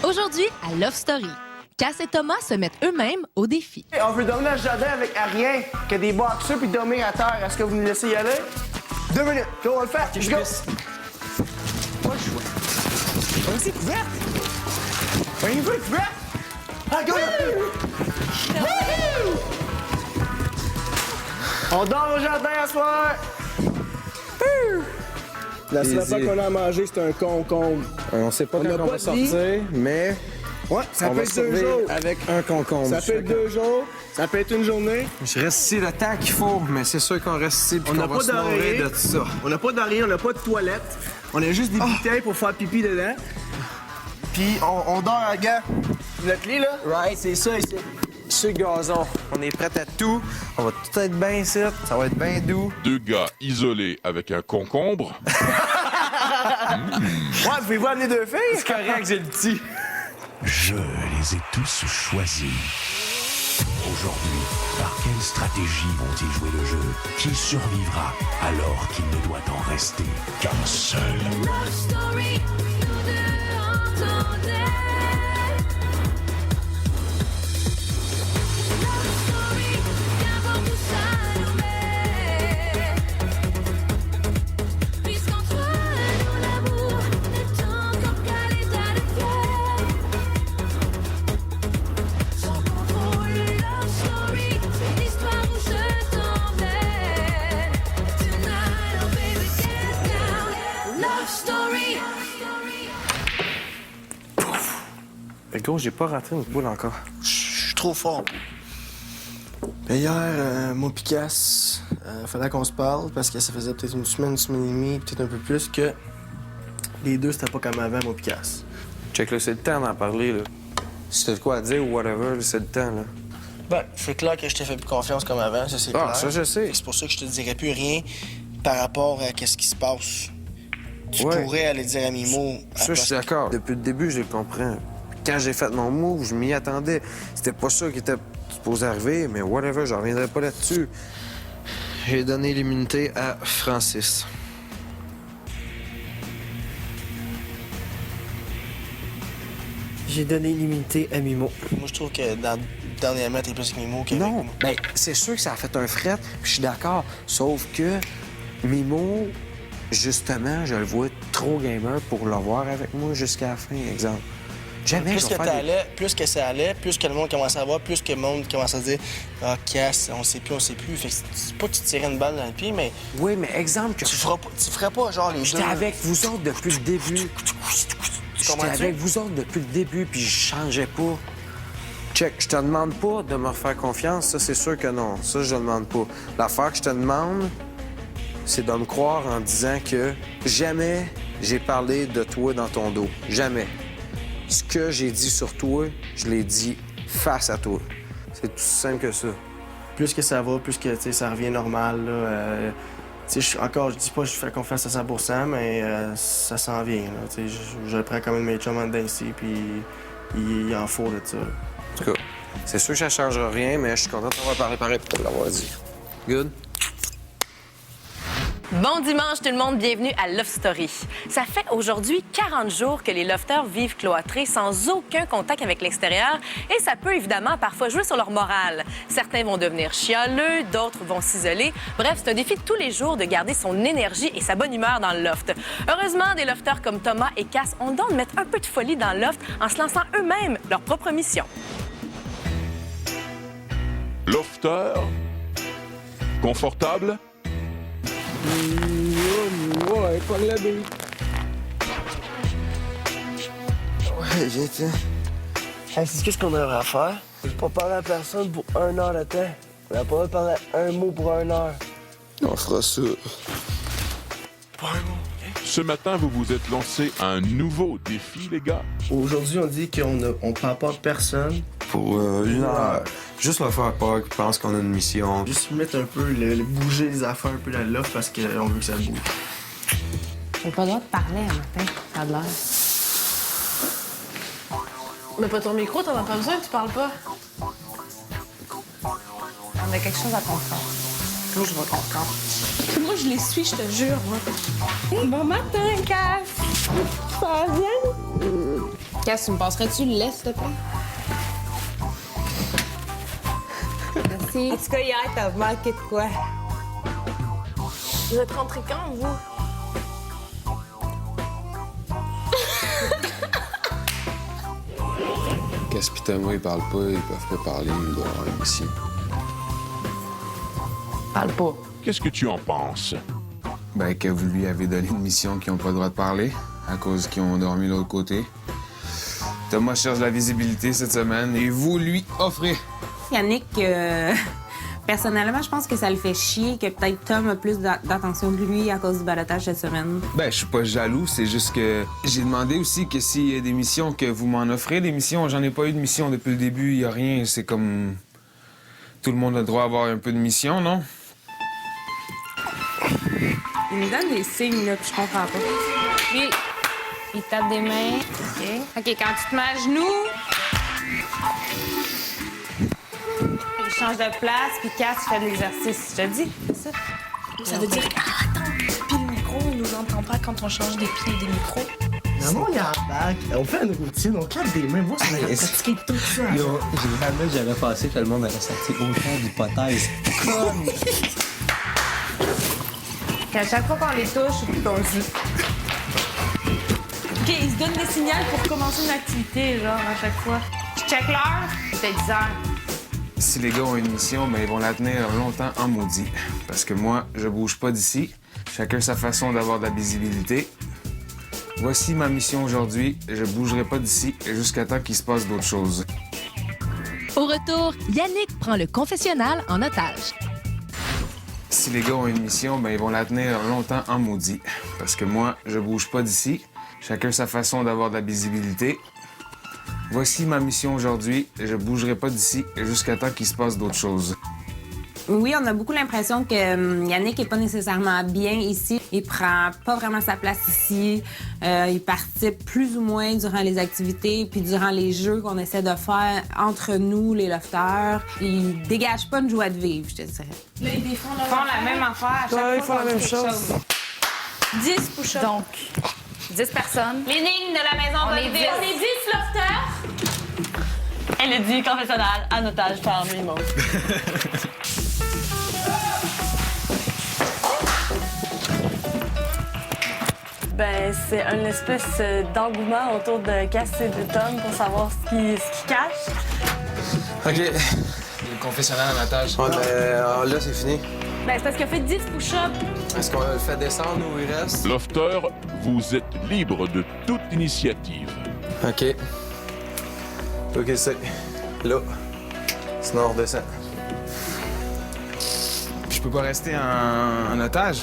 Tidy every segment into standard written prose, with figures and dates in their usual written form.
Aujourd'hui, à Love Story, Cass et Thomas se mettent eux-mêmes au défi. Hey, on veut dormir dans le jardin avec rien que des boxeurs puis dormir à terre. Est-ce que vous nous laissez y aller? 2 minutes. Go, on le fait. Que je Go. puisse. Pas le choix. Vas-y, couverte. On y va, couverte. Ah, go, là. Wouhou! On dort au jardin à soir. La seule fois qu'on a à manger, c'est un concombre. On sait pas On quand n'a on pas va dit. sortir, mais Ouais, ça on peut va être 2 survivre jours. avec un concombre. Ça peut être 2 jours. Ça peut être une journée. Je reste ici le temps qu'il faut, mais c'est sûr qu'on reste ici puis On qu'on n'a va pas se nourrir d'oreiller. de tout ça. On n'a pas d'oreiller, on n'a pas de toilette. On a juste des bouteilles pour faire pipi dedans. Puis on dort à gars. Notre lit, là? Right. C'est ça ici. Sur le gazon, on est prêt à tout. On va tout être bien ici, ça va être bien doux. 2 gars isolés avec un concombre. Ouais, pouvez-vous amener 2 filles? C'est correct, j'ai le petit. Je les ai tous choisis. Aujourd'hui, par quelle stratégie vont-ils jouer le jeu? Qui survivra alors qu'il ne doit en rester qu'un seul? Love story, nous deux entendez. Love story, viens voir tout ça nous met. Puisqu'entre nous l'amour n'est encore qu'à l'état de fièvre. Sans contrôle, love story, une histoire où je t'emmène. Tonight, oh baby, get down. Love story. Gros, j'ai pas raté une boule encore. Je suis trop fort. Ben hier, moi pis Cass, fallait qu'on se parle parce que ça faisait peut-être une semaine et demie, peut-être un peu plus que les deux, c'était pas comme avant, moi pis Cass. Check là, c'est le temps d'en parler, là. Si t'as de quoi à dire ou whatever, là, c'est le temps, là. Ben, c'est clair que je t'ai fait plus confiance comme avant, ça c'est Ah, clair. ça, je sais. C'est pour ça que je te dirais plus rien par rapport à ce qui se passe. Tu Ouais. pourrais aller dire à Mimo... Ça, je suis d'accord. Depuis le début, je le comprends. Quand j'ai fait mon move, je m'y attendais. C'était pas ça qui était supposé arriver, mais whatever, j'en reviendrai pas là-dessus. J'ai donné l'immunité à Francis. J'ai donné l'immunité à Mimo. Moi, je trouve que dernièrement, t'es plus avec Mimo qu'avec Non, moi. ben c'est sûr que ça a fait un fret, puis je suis d'accord. Sauf que Mimo, justement, je le vois trop gamer pour l'avoir avec moi jusqu'à la fin, exemple. Jamais Plus je que vais faire des... t'allais, plus que ça allait, plus que le monde commençait à voir, plus que le monde commençait à dire « Ah, Cass, on sait plus, on sait plus. » Fait que c'est pas que tu te tirais une balle dans le pied, mais Oui, mais exemple que tu ferais pas genre les j'étais deux... avec vous autres depuis le début. J'étais comprends-tu? avec vous autres depuis le début, puis je changeais pas. Check, je te demande pas de me refaire confiance, ça, c'est sûr que non. Ça, je le demande pas. L'affaire que je te demande, c'est de me croire en disant que jamais j'ai parlé de toi dans ton dos. Jamais. Ce que j'ai dit sur toi, je l'ai dit face à toi. C'est tout simple que ça. Plus que ça va, plus que tu sais, ça revient normal. Là, tu sais, je dis pas que je fais confiance à 100 mais ça s'en vient. Là, tu sais, je le prends quand même mes chums en dedans ici, puis il en faut de ça. En tout cas, c'est sûr que ça changera rien, mais je suis content d'avoir parlé pareil pour te l'avoir dit. Good? Bon dimanche tout le monde, bienvenue à Love Story. Ça fait aujourd'hui 40 jours que les lofters vivent cloîtrés sans aucun contact avec l'extérieur et ça peut évidemment parfois jouer sur leur morale. Certains vont devenir chialeux, d'autres vont s'isoler. Bref, c'est un défi de tous les jours de garder son énergie et sa bonne humeur dans le loft. Heureusement, des lofters comme Thomas et Cass ont le don de mettre un peu de folie dans le loft en se lançant eux-mêmes leur propre mission. Lofter. Confortable. Ouais, pas la bille. Ouais, j'ai Hey, c'est qu'est-ce qu'on devrait faire? Pas parler à personne pour 1 heure de temps. On n'a pas le droit de parler un mot pour 1 heure. On fera ça. Ce matin, vous vous êtes lancé un nouveau défi, les gars. Aujourd'hui, on dit qu'on parle pas de personne. Pour 1 heure. Juste leur faire peur qu'ils pensent qu'on a une mission. Juste mettre un peu, bouger les affaires un peu la loft parce qu'on veut que ça bouge. J'ai pas le droit de parler un matin, ça a de l'air. Mais pas ton micro, t'en as pas besoin, tu parles pas. On a quelque chose à comprendre. Moi, je vais comprendre. Moi, je les suis, je te jure, moi. Bon matin, Cass. Ça va bien? Cass, tu me passerais-tu le lait, s'il te plaît? Merci. En tout cas, hier, t'as manqué de quoi? Vous êtes rentrés quand, vous? Cass pis Thomas, ils parlent pas, ils peuvent pas parler, ils doivent avoir une mission. Parle pas. Qu'est-ce que tu en penses? Ben, que vous lui avez donné une mission qu'ils ont pas le droit de parler, à cause qu'ils ont dormi de l'autre côté. Thomas cherche la visibilité cette semaine et vous lui offrez. Yannick, personnellement, je pense que ça le fait chier que peut-être Tom a plus d'attention que lui à cause du balotage cette semaine. Ben, je suis pas jaloux, c'est juste que j'ai demandé aussi que s'il y a des missions que vous m'en offrez, des missions, j'en ai pas eu de mission depuis le début, il y a rien, c'est comme... Tout le monde a le droit d'avoir un peu de mission, non? Il me donne des signes, là, puis je comprends pas. Lui, il tape des mains. OK. OK, quand tu te mets à genoux, il change de place, puis Cass fait de l'exercice. Je te dis, c'est ça. Ça veut dire... Ah, attends, puis le micro, on nous entend pas quand on change des pieds et des micros. Maman, il y a un bac. On fait une routine, on claque des mains. Moi, ça m'a pratiqué tout ça. Yo, jamais j'avais pensé que le monde allait sortir autant d'hypothèses. À chaque fois qu'on les touche, on le dit. OK, ils se donnent des signaux pour commencer une activité, genre, à chaque fois. Je check l'heure, c'est 10 heures. Si les gars ont une mission, ben ils vont la tenir longtemps en maudit. Parce que moi, je bouge pas d'ici. Chacun sa façon d'avoir de la visibilité. Voici ma mission aujourd'hui. Je bougerai pas d'ici jusqu'à temps qu'il se passe d'autres choses. Au retour, Yannick prend le confessionnal en otage. Si les gars ont une mission, ben ils vont la tenir longtemps en maudit. Parce que moi, je bouge pas d'ici. Chacun sa façon d'avoir de la visibilité. Voici ma mission aujourd'hui. Je bougerai pas d'ici jusqu'à temps qu'il se passe d'autres choses. Oui, on a beaucoup l'impression que Yannick est pas nécessairement bien ici. Il prend pas vraiment sa place ici. Il participe plus ou moins durant les activités puis durant les jeux qu'on essaie de faire entre nous, les lofters. Il dégage pas une joie de vivre, je te dirais. Là, ils font la même affaire à chaque fois. Ils font la même chose. 10 push-ups. Donc, 10 personnes. L'énigme de la maison On est 10. On est 10 lofters. Elle a dit confessionnal en otage par Mimo. Ben, c'est une espèce d'engouement autour de Cass et de Tom pour savoir ce qu'ils cachent. OK. Le confessionnal en otage. Ouais, ben, là, c'est fini. Ben, c'est parce qu'il a fait 10 push-ups. Est-ce qu'on le fait descendre ou il reste? Lofter, vous êtes libre de toute initiative. OK. OK, c'est là. Sinon, on redescend. Je peux pas rester en otage?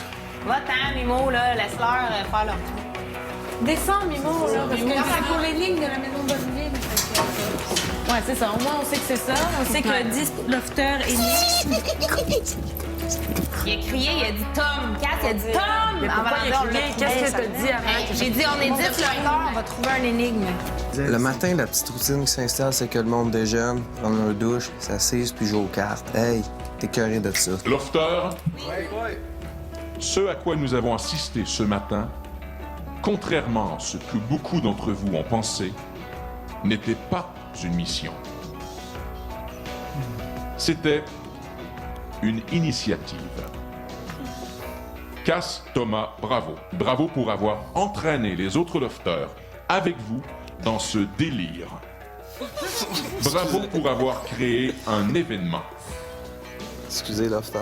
Va-t'en, Mimo, là, laisse-leur faire leur truc. Descends, Mimo, là, parce que C'est pour l'énigme de la maison Bonneville. ouais, c'est ça. Au moins, on sait que c'est ça. On sait que le 10 lofters est né. Il a crié, il a dit Tom. Cass, il a dit Tom. Mais pourquoi il a crié? Qu'est-ce que t'as dit avant? J'ai dit, on est 10 lofters, on va trouver un énigme. Le matin, la petite routine qui s'installe, c'est que le monde déjeune, prend leur douche, s'assise puis joue aux cartes. Hey, t'es curé de ça. Lofter, ce à quoi nous avons assisté ce matin, contrairement à ce que beaucoup d'entre vous ont pensé, n'était pas une mission. C'était une initiative. Cass, Thomas, bravo. Bravo pour avoir entraîné les autres lofters avec vous dans ce délire. Bravo pour avoir créé un événement. Excusez, Lofter.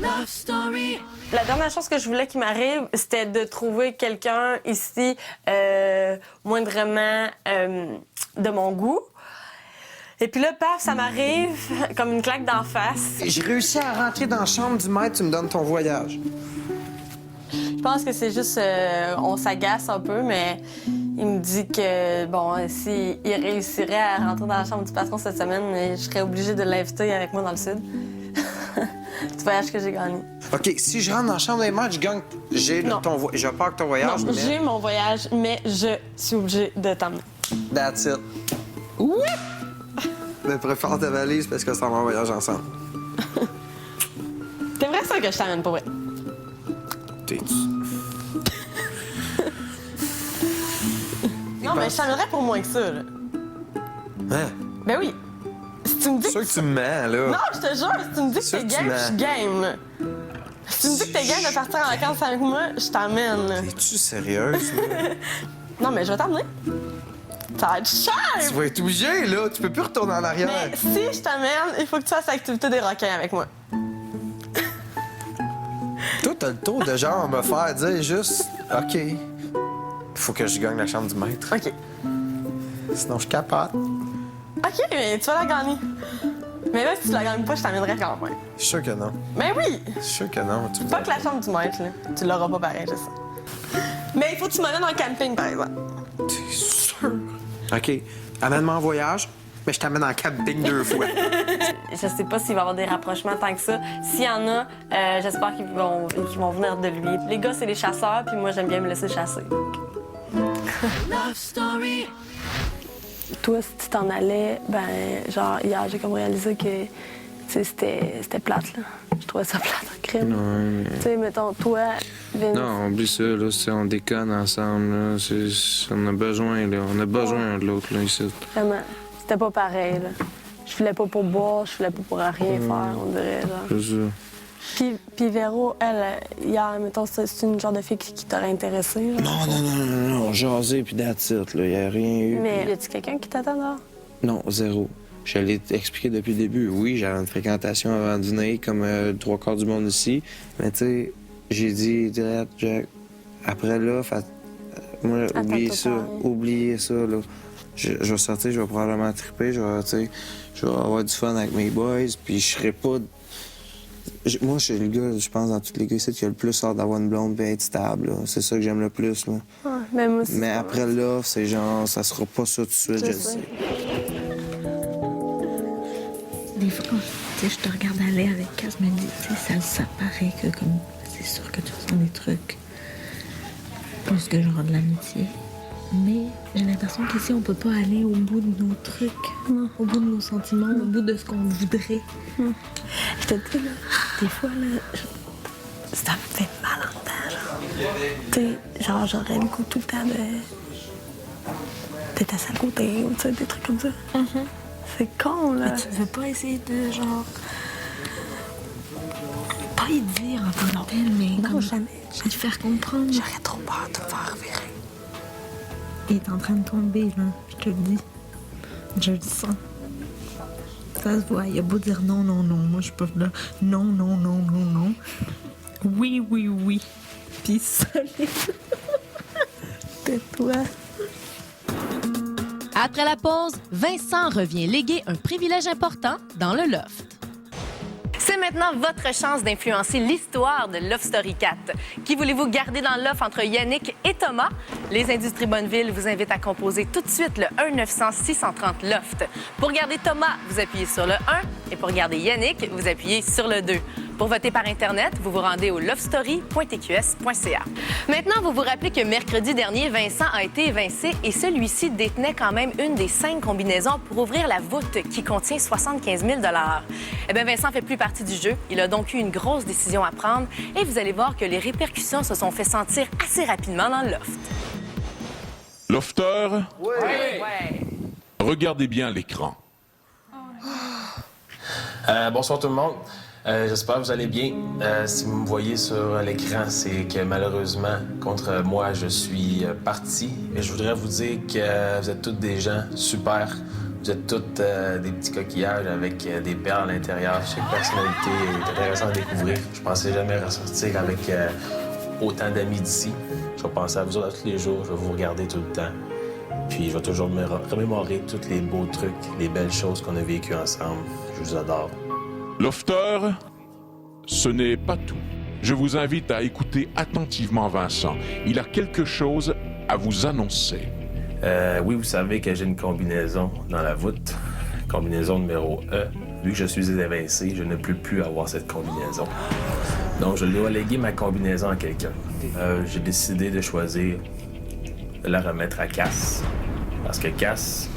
Love Story. La dernière chose que je voulais qu'il m'arrive, c'était de trouver quelqu'un ici moindrement de mon goût. Et puis là, paf, ça m'arrive comme une claque d'en face. J'ai réussi à rentrer dans la chambre du maître, tu me donnes ton voyage. Je pense que c'est juste... on s'agace un peu, mais il me dit que, bon, s'il réussirait à rentrer dans la chambre du patron cette semaine, je serais obligée de l'inviter avec moi dans le sud. Du voyage que j'ai gagné. OK, si je rentre dans la chambre des maîtres, je gagne... J'ai ton voyage. Je pars que ton voyage, Non, mais... j'ai mon voyage, mais je suis obligée de t'emmener. That's it. Oui! Mais prépare ta valise parce que c'est un voyage ensemble. T'aimerais ça que je t'amène pour vrai. Non, mais je t'amènerais pour moins que ça, là. Hein? Ben oui. Si tu me dis. C'est sûr que tu me mens, là. Non, je te jure, si tu me dis que t'es game, je suis game, là. Si tu me dis que t'es game de partir en vacances avec moi, je t'amène, là. Es-tu sérieuse, là? Non, mais je vais t'emmener. Ça va être cher! Tu vas être obligé, là. Tu peux plus retourner en arrière. Mais si je t'amène, il faut que tu fasses l'activité des requins avec moi. Toi, t'as le tour de genre me faire dire juste, OK, faut que je gagne la chambre du maître. OK. Sinon, je capote. OK, mais tu vas la gagner. Mais là, si tu la gagnes pas, je t'amènerai quand même. Je suis sûr que non. Mais oui! Je suis sûr que non. Tu Pas que la chambre du maître, là. Tu l'auras pas pareil, je sais. Mais il faut que tu m'amènes en camping, par exemple. T'es sûr? OK. Amène-moi en voyage, mais je t'amène en camping 2 fois. Je sais pas s'il va y avoir des rapprochements tant que ça. S'il y en a, j'espère qu'ils vont venir de lui. Les gars, c'est les chasseurs, puis moi, j'aime bien me laisser chasser. Love Story. Toi, si tu t'en allais, ben, genre, hier, j'ai comme réalisé que, tu sais, c'était plate, là. Je trouvais ça plate, en crime. Non, mais... Tu sais, mettons, toi, Vince... Non, oublie ça, là. On déconne ensemble, là. On a besoin, là. On a besoin de l'autre, là, ici. Vraiment, c'était pas pareil, là. Je filais pas pour boire, je filais pas pour rien faire, on dirait, genre. C'est ça. Puis Véro, elle, hier, mettons, c'est une genre de fille qui t'aurait intéressé, là? Non, jaser puis that's it, là. Y a rien eu. Mais y a-tu quelqu'un qui t'attend dehors? Non, zéro. Je l'ai expliqué depuis le début. Oui, j'avais une fréquentation avant le dîner, comme 3/4 du monde ici. Mais tu sais, j'ai dit direct, Jack, après là, moi, oubliez ça, là. Je vais sortir, je vais probablement triper, je vais avoir du fun avec mes boys, puis je serai pas... Moi, je suis le gars, je pense, dans tous les gars ici, qui a le plus hâte d'avoir une blonde et être stable, là. C'est ça que j'aime le plus, là. Ouais, mais moi aussi. Mais après là, c'est genre, ça sera pas ça tout de suite, je le sais. Des fois, quand je te regarde aller avec Cass, je me dis, ça paraît que comme c'est sûr que tu ressens des trucs plus que genre de l'amitié. Mais j'ai l'impression qu'ici, on peut pas aller au bout de nos trucs, au bout de nos sentiments, au bout de ce qu'on voudrait. Je te dis, là, des fois, là, ça me fait mal en dedans, genre. Tu sais, genre, j'aurais le goût tout le temps d'être à sa côté, ou tu sais, des trucs comme ça. C'est con, là. Mais tu veux pas essayer de, genre... Pas y dire en tant que tel, mais... Non, comme jamais. Te faire comprendre. J'aurais trop peur de te faire virer. Il est en train de tomber, là. Je te le dis. Je le sens. Ça se voit. Il a beau dire non, non, non. Moi, je suis pas là. Non, non, non, non, non. Oui, oui, oui. Puis solide. Tais-toi. Après la pause, Vincent revient léguer un privilège important dans le loft. C'est maintenant votre chance d'influencer l'histoire de Love Story 4. Qui voulez-vous garder dans l'offre entre Yannick et Thomas? Les Industries Bonneville vous invitent à composer tout de suite le 1-900-630-LOFT. Pour garder Thomas, vous appuyez sur le 1 et pour garder Yannick, vous appuyez sur le 2. Pour voter par Internet, vous vous rendez au lovestory.tqs.ca. Maintenant, vous vous rappelez que mercredi dernier, Vincent a été évincé et celui-ci détenait quand même une des 5 combinaisons pour ouvrir la voûte qui contient 75 000 $. Eh bien, Vincent fait plus partie du jeu. Il a donc eu une grosse décision à prendre et vous allez voir que les répercussions se sont fait sentir assez rapidement dans le loft. Lofter, Ouais. regardez bien l'écran. Bonsoir tout le monde. J'espère que vous allez bien. Si vous me voyez sur l'écran, c'est que malheureusement, contre moi, je suis parti. Mais je voudrais vous dire que vous êtes toutes des gens super. Vous êtes toutes des petits coquillages avec des perles à l'intérieur. Chaque personnalité est intéressante à découvrir. Je pensais jamais ressortir avec autant d'amis d'ici. Je vais penser à vous autres tous les jours. Je vais vous regarder tout le temps. Puis je vais toujours me remémorer tous les beaux trucs, les belles choses qu'on a vécues ensemble. Je vous adore. Lofter, ce n'est pas tout. Je vous invite à écouter attentivement Vincent. Il a quelque chose à vous annoncer. Oui, vous savez que j'ai une combinaison dans la voûte. Combinaison numéro E. Vu que je suis évincé, je ne peux plus avoir cette combinaison. Donc, je dois léguer ma combinaison à quelqu'un. J'ai décidé de choisir de la remettre à Cass. Parce que Cass,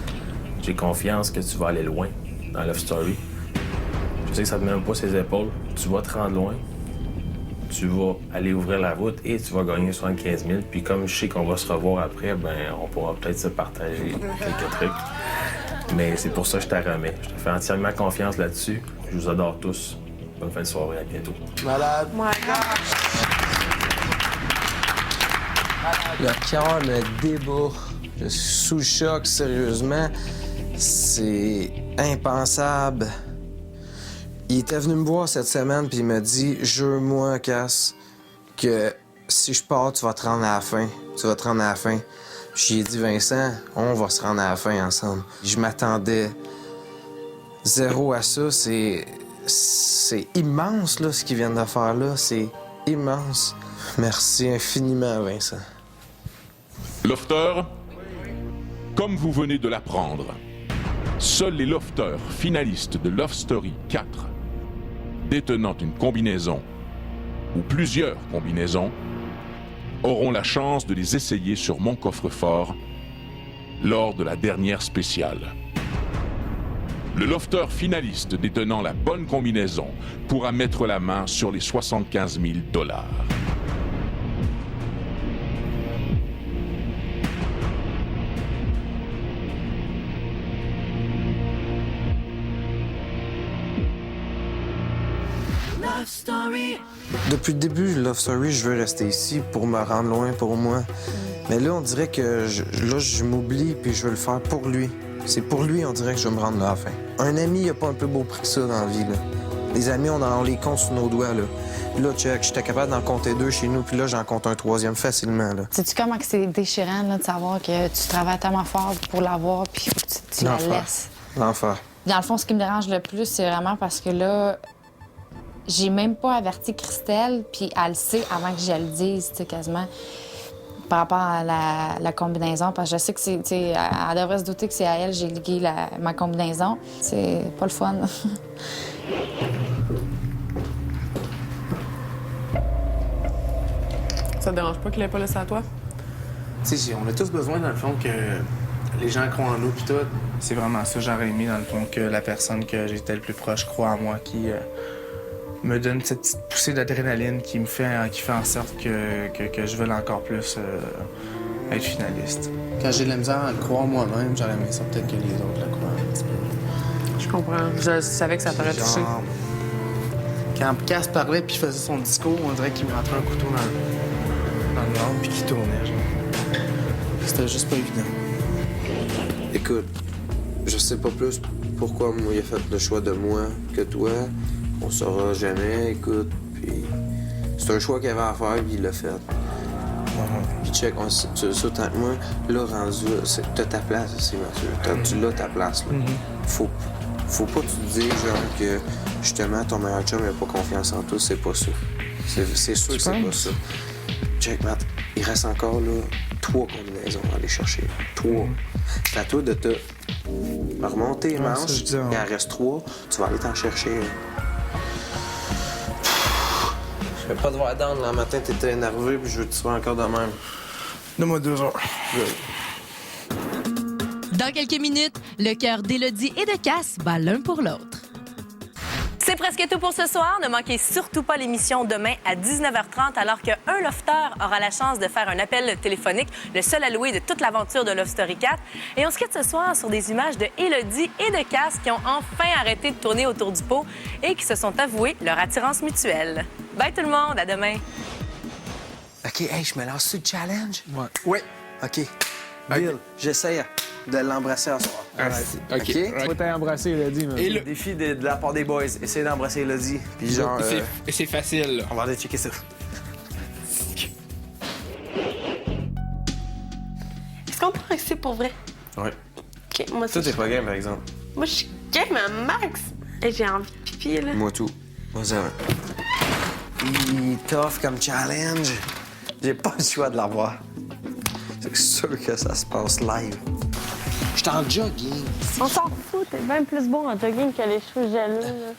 j'ai confiance que tu vas aller loin dans Love Story. Je sais que ça te met un peu ses épaules. Tu vas te rendre loin. tu vas aller ouvrir la voûte et tu vas gagner 75 000. Puis comme je sais qu'on va se revoir après, ben on pourra peut-être se partager quelques trucs. Mais c'est pour ça que je te remets. Je te fais entièrement confiance là-dessus. Je vous adore tous. Bonne fin de soirée, à bientôt. Malade. Le cœur me débat. Je suis sous le choc, sérieusement. C'est impensable. Il était venu me voir cette semaine puis il m'a dit « Jure-moi, Cass, que si je pars, tu vas te rendre à la fin. Tu vas te rendre à la fin. » Puis j'ai dit « Vincent, on va se rendre à la fin ensemble. » Je m'attendais zéro à ça. C'est immense, là, ce qu'ils viennent de faire là. C'est immense. Merci infiniment, Vincent. Lofter, comme vous venez de l'apprendre, seuls les lofters finalistes de Love Story 4, détenant une combinaison ou plusieurs combinaisons, auront la chance de les essayer sur mon coffre-fort lors de la dernière spéciale. Le lofter finaliste détenant la bonne combinaison pourra mettre la main sur les 75 000 $. Depuis le début de Love Story, je veux rester ici pour me rendre loin pour moi. Mais là, on dirait que je m'oublie puis je veux le faire pour lui. C'est pour lui, on dirait que je vais me rendre là à la fin. Un ami, il a pas un peu beau prix que ça dans la vie, là. Les amis, on les compte sur nos doigts, là. Puis là, check, j'étais capable d'en compter 2 chez nous, puis là, j'en compte un 3e facilement, là. Sais-tu comment que c'est déchirant là, de savoir que tu travailles tellement fort pour l'avoir puis faut que tu la laisses? L'enfer. Dans le fond, ce qui me dérange le plus, c'est vraiment parce que là, j'ai même pas averti Christelle, puis elle le sait avant que je le dise, tu sais, quasiment, par rapport à la combinaison, parce que je sais que c'est, tu sais, elle devrait se douter que c'est à elle que j'ai ligué ma combinaison. C'est pas le fun. Ça te dérange pas qu'il ait pas laissé à toi? Tu sais, on a tous besoin, dans le fond, que les gens croient en nous, puis tout. C'est vraiment ça, j'aurais aimé, dans le fond, que la personne que j'étais le plus proche croit en moi, qui me donne cette petite poussée d'adrénaline qui fait en sorte que je veuille encore plus être finaliste. Quand j'ai de la misère à le croire moi-même, j'aurais aimé ça peut-être que les autres le croient un petit peu. Je comprends. Je savais que ça t'aurait touché. Quand Cass parlait puis faisait son discours, on dirait qu'il me rentrait un couteau dans le ventre puis qu'il tournait, genre. C'était juste pas évident. Écoute, je sais pas plus pourquoi moi, il a fait le choix de moi que toi. On saura jamais, écoute, puis c'est un choix qu'il avait à faire, puis il l'a fait. Puis check, tu sais, tant que moi, là, rendu, t'as ta place aussi, Mathieu. Tu l'as ta place, là. Faut pas que tu te dises, genre, que justement, ton meilleur chum n'a pas confiance en toi, c'est pas ça. C'est sûr que c'est pas ça. Check, Matt, il reste encore, là, 3 combinaisons à aller chercher. 3. C'est à toi de te remonter les manches, il en reste 3, tu vas aller t'en chercher. Je vais pas devoir down le matin, t'étais énervé, puis je veux que tu sois encore de même. Donne-moi 2 heures. Dans quelques minutes, le cœur d'Élodie et de Cass bat l'un pour l'autre. C'est presque tout pour ce soir. Ne manquez surtout pas l'émission demain à 19h30 alors qu'un lofter aura la chance de faire un appel téléphonique, le seul alloué de toute l'aventure de Love Story 4. Et on se quitte ce soir sur des images de Élodie et de Cass qui ont enfin arrêté de tourner autour du pot et qui se sont avoués leur attirance mutuelle. Bye tout le monde, à demain. OK, hey, je me lance sur le challenge? Ouais. Oui. OK. Bill, j'essaie de l'embrasser à soir. OK. Faut t'embrasser, Elodie, man. Et le défi de la part des boys, essaye d'embrasser Elodie. Puis genre... C'est facile, là. On va aller checker ça. Est-ce qu'on peut rester pour vrai? Ouais. OK, moi aussi. Toi, t'es pas game, par exemple. Moi, je suis game à max. Et j'ai envie de pipi, là. Moi, tout. Moi, ça va. Tough comme challenge. J'ai pas le choix de l'avoir. C'est sûr que ça se passe live. Je suis en jogging. On s'en fout, t'es bien plus bon en jogging que les cheveux jaloux, là.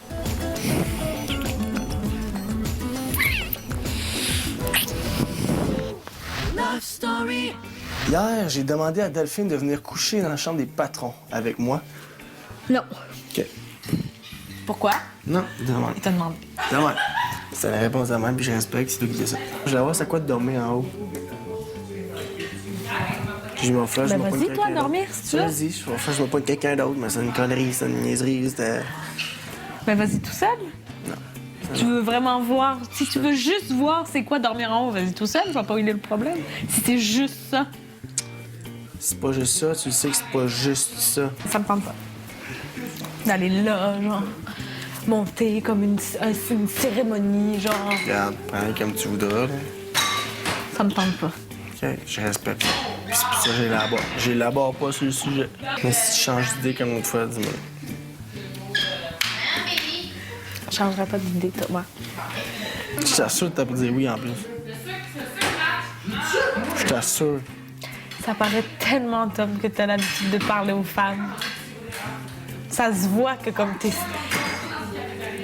Love Story. Hier, j'ai demandé à Delphine de venir coucher dans la chambre des patrons avec moi. Non. OK. Pourquoi? Non, demande. Il t'a demandé. Demande. C'est la réponse de même, puis je respecte, c'est toi qui dis ça. Je vais voir c'est quoi de dormir en haut. Je m'en fâche, je m'en vas-y, toi, dormir, si tu veux. Vas-y, je m'en fâche, je m'en pas de quelqu'un d'autre, mais c'est une connerie, c'est une niaiserie, c'était... Ben vas-y tout seul. Non. Tu veux vraiment voir, si tu veux juste voir c'est quoi dormir en haut, vas-y tout seul, je vois pas où il est le problème. Si c'est juste ça. C'est pas juste ça, tu sais que c'est pas juste ça. Ça me tente pas. D'aller là, genre, monter comme une cérémonie, genre. Regarde, prends comme tu voudras, là. Ça me tente pas. OK, je respecte. Puis c'est pour ça que j'élabore pas sur le sujet. Mais si tu changes d'idée comme l'autre fois, dis-moi. Je changerais pas d'idée, Thomas. Je t'assure que t'as pas dit oui en plus. Je t'assure. Ça paraît tellement, Tom, que t'as l'habitude de parler aux femmes. Ça se voit que comme t'es...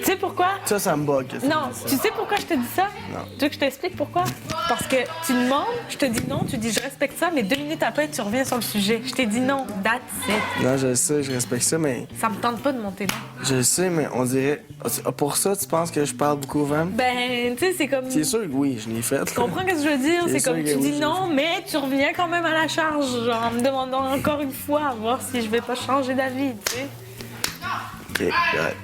Tu sais pourquoi? Ça me bug. Non, tu sais pourquoi je te dis ça? Non. Tu veux que je t'explique pourquoi? Parce que tu demandes, je te dis non, tu dis je respecte ça, mais 2 minutes après, tu reviens sur le sujet. Je t'ai dit non, that's it. Non, je le sais, je respecte ça, mais... Ça me tente pas de monter là. Je le sais, mais on dirait... Pour ça, tu penses que je parle beaucoup aux femmes? Ben, tu sais, c'est comme... C'est sûr que oui, je l'ai fait. Tu comprends ce que je veux dire? C'est comme tu dis non, mais tu reviens quand même à la charge, genre en me demandant encore une fois à voir si je vais pas changer d'avis, tu sais. OK, ouais.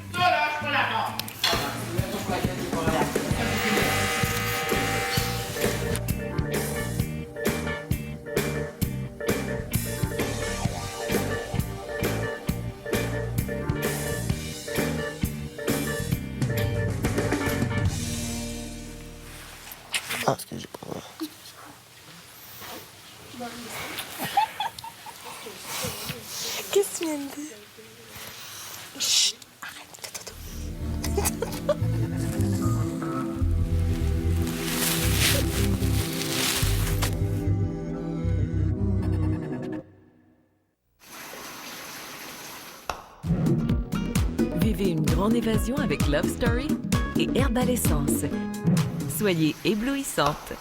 Ah, ce que j'ai pas. Qu'est-ce que tu viens de dire? Chut, arrête, fais-toi. Vivez une grande évasion avec Love Story et Herbal Essence. Soyez éblouissantes.